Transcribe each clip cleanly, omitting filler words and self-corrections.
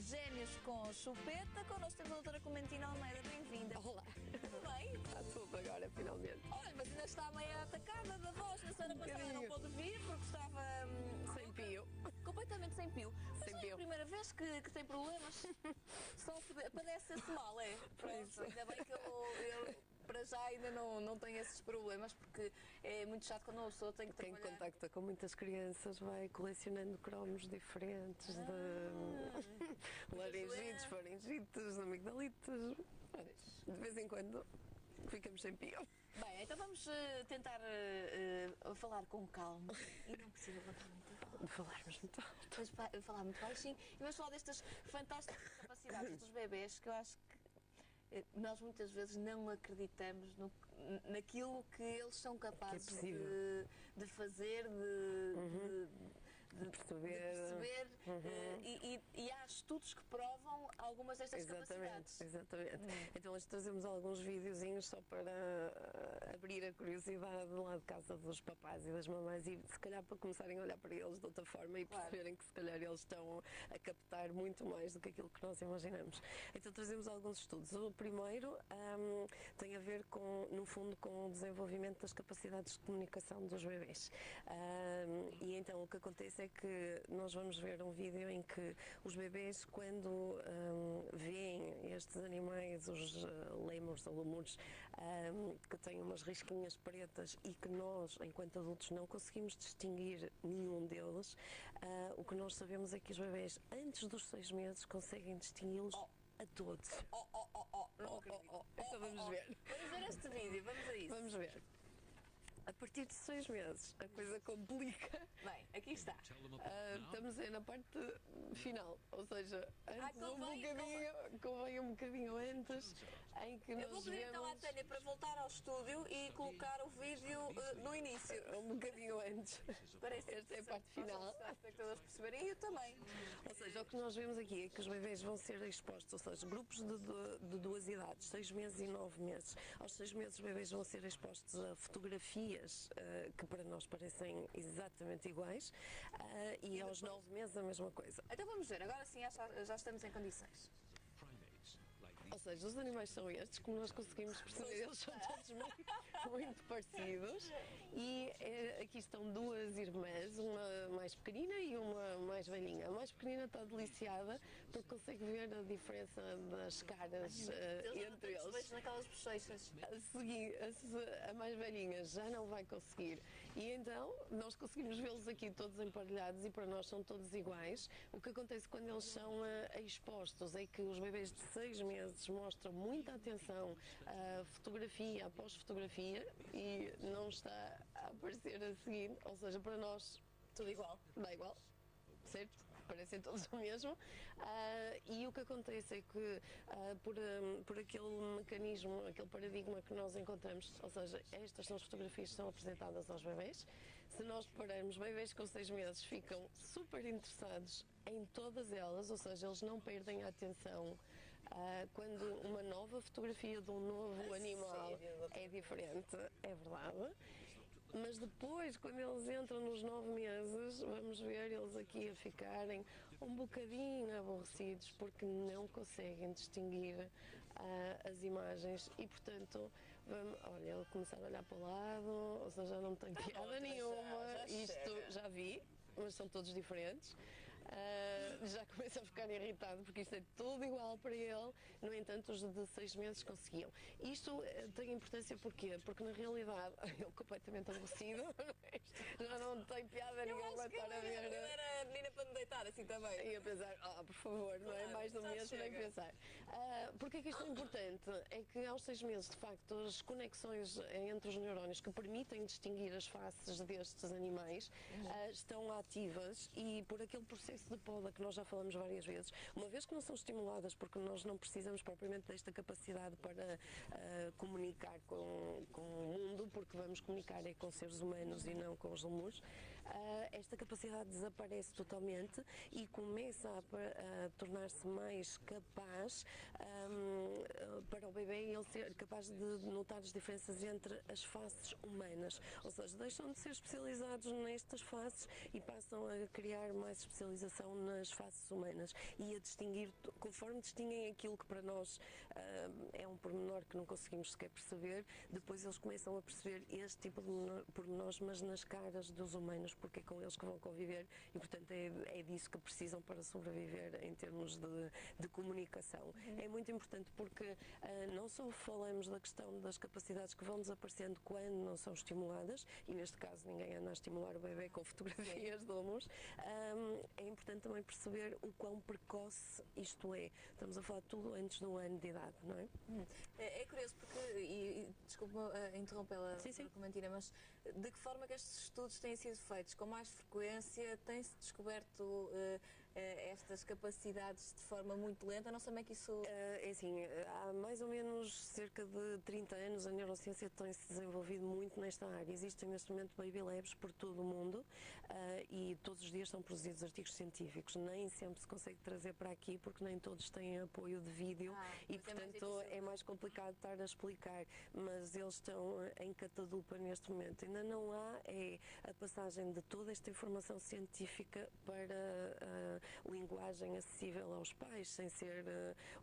Gêmeos com Chupeta. Connosco temos a doutora Clementina Almeida. Bem-vinda. Olá. Tudo bem? Está tudo agora, finalmente. Olha, mas ainda está meio atacada da voz. Na semana passada não pôde vir porque estava... Sem pio. Completamente sem pio. Mas Sem é pio. a primeira vez que tem problemas. Só padece esse mal, é? Pronto, ainda bem que eu para já ainda não tenho esses problemas, porque é muito chato quando uma pessoa tem que Quem trabalhar. contacta com muitas crianças vai colecionando cromos diferentes de laringites, faringites, amigdalites. De vez em quando ficamos sem pio. Bem, então vamos tentar falar com calma e não precisa levantar muito a voz. De falarmos muito alto. Vamos falar muito baixinho e vamos falar destas fantásticas capacidades dos bebés que eu acho que nós muitas vezes não acreditamos naquilo que eles são capazes de fazer, de perceber. E há estudos que provam algumas destas capacidades. Exatamente. Então hoje trazemos alguns videozinhos só para abrir a curiosidade lá de casa dos papás e das mamães e se calhar para começarem a olhar para eles de outra forma e perceberem que se calhar eles estão a captar muito mais do que aquilo que nós imaginamos. Então trazemos alguns estudos. O primeiro tem a ver no fundo com o desenvolvimento das capacidades de comunicação dos bebés. E então o que acontece é que nós vamos ver um vídeo em que os bebés, quando veem estes animais, os lêmures ou lemures, que têm umas risquinhas pretas e que nós, enquanto adultos, não conseguimos distinguir nenhum deles, o que nós sabemos é que os bebés, antes dos 6 meses, conseguem distingui-los a todos. Não acredito. Então vamos ver. Vamos ver este vídeo, vamos a isso. Vamos ver. A partir de 6 meses a coisa complica. Bem, aqui está. Estamos aí na parte final, ou seja, antes convém um bocadinho antes em que nós eu vou pedir então à Tânia para voltar ao estúdio e colocar o vídeo no início. Um bocadinho antes. Esta é a parte final. Os espectadores perceberem e eu também. Ou seja, o que nós vemos aqui é que os bebés vão ser expostos, ou seja, grupos de duas idades, 6 meses e 9 meses. Aos 6 meses os bebés vão ser expostos a fotografias que para nós parecem exatamente iguais e aos 9 meses a mesma coisa. Então vamos ver, agora sim já estamos em condições. Ou seja, os animais são estes, como nós conseguimos perceber, eles são todos muito parecidos e aqui estão duas irmãs, uma mais pequenina e uma mais velhinha. A mais pequenina está deliciada porque consegue ver a diferença das caras entre eles. Eles naquelas bochechas. A mais velhinha já não vai conseguir e então nós conseguimos vê-los aqui todos emparelhados e para nós são todos iguais. O que acontece quando eles são expostos é que os bebês de 6 meses mostram muita atenção à fotografia após fotografia e não está a aparecer a seguir, ou seja, para nós tudo igual. Dá igual, certo? Parecem todos o mesmo e o que acontece é que por aquele mecanismo, aquele paradigma que nós encontramos, ou seja, estas são as fotografias que são apresentadas aos bebés. Se nós repararmos, bebés com 6 meses ficam super interessados em todas elas, ou seja, eles não perdem a atenção quando uma nova fotografia de um novo animal é diferente, é verdade. Mas depois, quando eles entram nos 9 meses, vamos ver eles aqui a ficarem um bocadinho aborrecidos porque não conseguem distinguir as imagens e, portanto, olha, ele começar a olhar para o lado, ou seja, não tem piada nenhuma, isto já vi. Mas são todos diferentes. Já começa a ficar irritado porque isto é tudo igual para ele. No entanto, os de 6 meses conseguiam. Isto tem importância porquê? Porque na realidade ele completamente aborrecido, já não tem piada nenhuma estar a ver. Eu era menina para me deitar assim também. E a pensar, por favor, não é mais do mesmo, nem pensar. Porque que isto é importante? É que aos 6 meses, de facto, as conexões entre os neurónios que permitem distinguir as faces destes animais estão ativas e por aquele processo de poda que nós já falamos várias vezes, uma vez que não são estimuladas, porque nós não precisamos propriamente desta capacidade para comunicar com o mundo, porque vamos comunicar com seres humanos e não com os lemures, esta capacidade desaparece totalmente e começa a tornar-se mais capaz para o bebê ele ser capaz de notar as diferenças entre as faces humanas, ou seja, deixam de ser especializados nestas faces e passam a criar mais especialização nas faces humanas e a distinguir, conforme distinguem aquilo que para nós é um pormenor que não conseguimos sequer perceber, depois eles começam a perceber este tipo de pormenores, mas nas caras dos humanos, porque é com eles que vão conviver e, portanto, é disso que precisam para sobreviver em termos de comunicação. É muito importante porque não só falamos da questão das capacidades que vão desaparecendo quando não são estimuladas, e neste caso ninguém anda a estimular o bebê com fotografias de homos, é importante também perceber o quão precoce isto é. Estamos a falar de tudo antes do ano de idade, não é? É curioso porque, desculpe-me interrompê-la, Clementina, mas de que forma que estes estudos têm sido feitos? Com mais frequência? Tem-se descoberto estas capacidades de forma muito lenta? Não sei como é que isso... É assim, há mais ou menos cerca de 30 anos a neurociência tem-se desenvolvido muito nesta área. Existem neste momento baby labs por todo o mundo e todos os dias são produzidos artigos científicos. Nem sempre se consegue trazer para aqui porque nem todos têm apoio de vídeo e, portanto, é mais complicado estar a explicar. Mas eles estão em catadupa neste momento. Ainda não há a passagem de toda esta informação científica para linguagem acessível aos pais, sem ser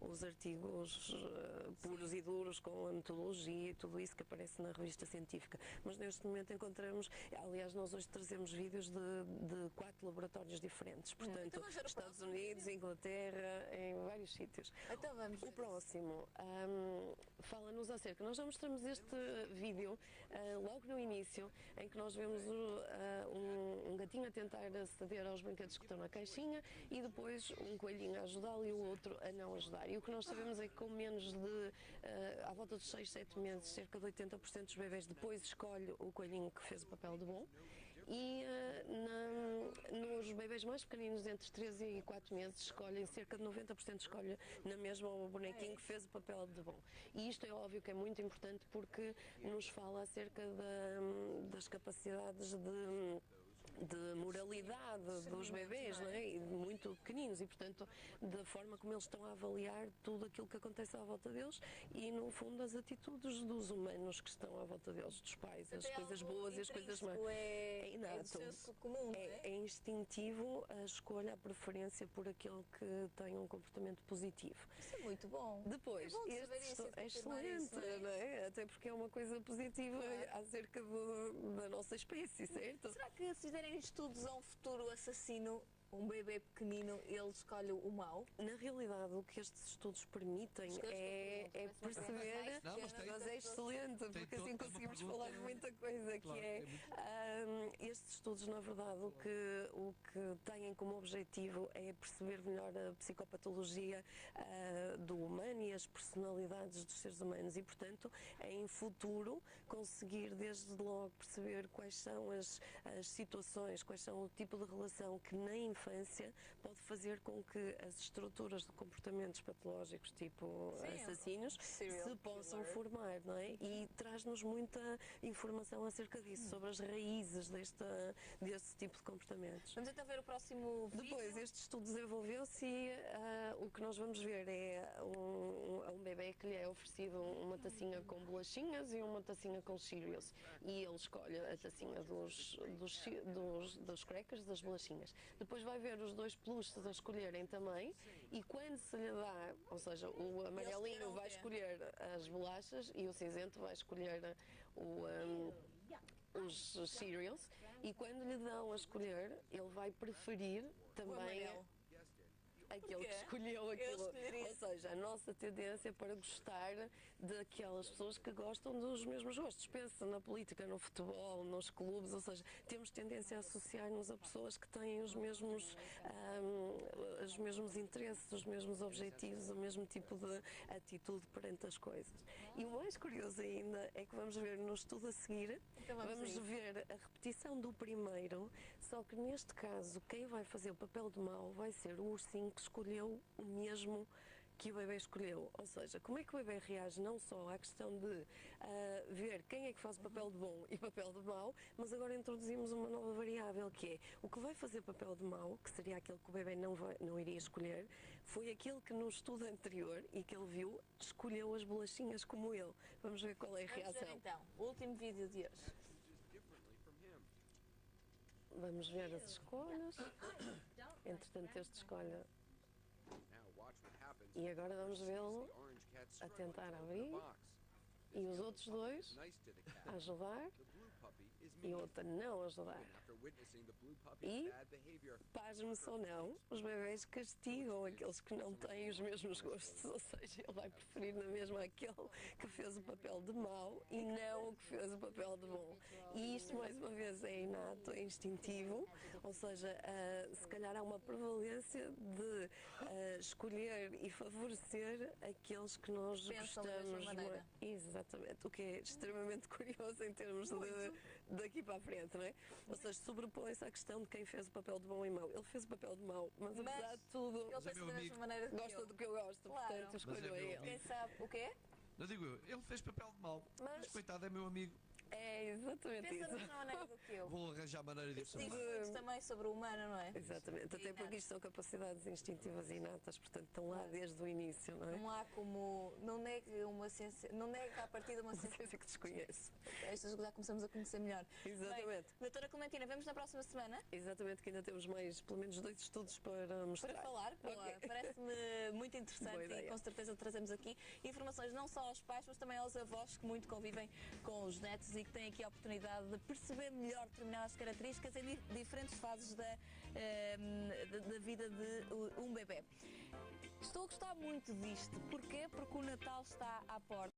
os artigos puros e duros com a metodologia e tudo isso que aparece na revista científica. Mas neste momento encontramos, aliás, nós hoje trazemos vídeos de 4 laboratórios diferentes, portanto, então Estados Unidos, Inglaterra, em vários sítios. Então vamos o próximo fala-nos acerca, nós já mostramos este vídeo logo no início, em que nós vemos um gatinho a tentar aceder aos brinquedos que estão na caixinha e depois um coelhinho a ajudá-lo e o outro a não ajudar. E o que nós sabemos é que com menos de, à volta dos 6, 7 meses, cerca de 80% dos bebés depois escolhe o coelhinho que fez o papel de bom. E nos bebés mais pequeninos, entre 3 e 4 meses, escolhem, cerca de 90% escolhe na mesma o bonequinho que fez o papel de bom. E isto é óbvio que é muito importante porque nos fala acerca das capacidades de moralidade dos bebés, não é? E muito pequeninos e, portanto, da forma como eles estão a avaliar tudo aquilo que acontece à volta deles e, no fundo, as atitudes dos humanos que estão à volta deles, dos pais, as coisas boas e as coisas más. É inato. Comum, é instintivo a escolha, a preferência por aquele que tem um comportamento positivo. Isso é muito bom. Depois, é excelente, não é? Até porque é uma coisa positiva acerca da nossa espécie, certo? Será que se fizerem estudos a um futuro assassino, um bebê pequenino, ele escolhe o mau? Na realidade, o que estes estudos permitem é perceber, mas é excelente, porque assim conseguimos falar de muita coisa, que estes estudos, na verdade, o que têm como objetivo é perceber melhor a psicopatologia do humano e as personalidades dos seres humanos e, portanto, em futuro, conseguir desde logo perceber quais são as situações, quais são o tipo de relação que na infância pode fazer com que as estruturas de comportamentos patológicos, tipo assassinos, se possam formar, não é? E traz-nos muita informação acerca disso, sobre as raízes deste tipo de comportamentos. Vamos então ver o próximo vídeo. Depois, este estudo desenvolveu-se e o que nós vamos ver é um bebê que lhe é oferecido uma tacinha com bolachinhas e uma tacinha com cereals. E ele escolhe a tacinha dos crackers, das bolachinhas. Depois vai ver os 2 peluches a escolherem também e quando se lhe dá, ou seja, o amarelinho vai escolher as bolachas e o cinzento vai escolher os cereals e quando lhe dão a escolher ele vai preferir também aquele que escolheu aquilo. Ou seja, a nossa tendência para gostar daquelas pessoas que gostam dos mesmos gostos. Pensa na política, no futebol, nos clubes, ou seja, temos tendência a associar-nos a pessoas que têm os mesmos interesses, os mesmos objetivos, o mesmo tipo de atitude perante as coisas. E o mais curioso ainda é que vamos ver no estudo a seguir, então vamos ver a repetição do primeiro, só que neste caso quem vai fazer o papel de mau vai ser o ursinho que escolheu o mesmo que o bebê escolheu. Ou seja, como é que o bebê reage não só à questão de ver quem é que faz o papel de bom e o papel de mau, mas agora introduzimos uma nova variável, que é o que vai fazer papel de mau, que seria aquele que o bebê não iria escolher, foi aquele que no estudo anterior e que ele viu, escolheu as bolachinhas como ele. Vamos ver qual é a Vamos ver reação. então, o último vídeo de hoje. Vamos ver as escolhas. Entretanto, este escolhe. E agora vamos vê-lo a tentar abrir. E os outros dois a ajudar. E o outro a não ajudar. E, pasme-se ou não, os bebés castigam aqueles que não têm os mesmos gostos. Ou seja, ele vai preferir na mesma aquele que fez o papel de mau e não o que fez o papel de bom. E isto, mais uma vez, é inato, é instintivo. Ou seja, se calhar há uma prevalência de escolher e favorecer aqueles que nós Pensam da mesma gostamos. maneira. Exatamente, o que é extremamente curioso em termos de daqui para a frente, não é? Ou seja, sobrepõe-se à questão de quem fez o papel de bom e mau. Ele fez o papel de mau, mas apesar de tudo, Ele pensa da mesma maneira que gosta eu. do que eu gosto, Claro. portanto, escolho Mas é a meu ele. Quem sabe o quê? Não digo eu, ele fez papel de mau, mas coitado, é meu amigo. É exatamente Pensa da isso. mesma maneira do que eu. Vou arranjar maneira de o Diz salvar. muito também sobre o humano, não é? Exatamente, até Inato. porque isto são capacidades instintivas e inatas, portanto estão lá desde o início, não é? Não há como. Não negue uma ciência. Não negue à partida uma Não ciência. sei se é que desconheço. Estas já começamos a conhecer melhor. Exatamente. Bem, doutora Clementina, vemos na próxima semana Exatamente, que ainda temos mais, pelo menos 2 estudos para mostrar. para falar. Ok. Parece-me muito Boa interessante e ideia. com certeza trazemos aqui informações não só aos pais, mas também aos avós que muito convivem com os netos e que têm aqui a oportunidade de perceber melhor determinadas características em diferentes fases da vida de um bebê. Estou a gostar muito disto. Porquê? Porque o Natal está à porta.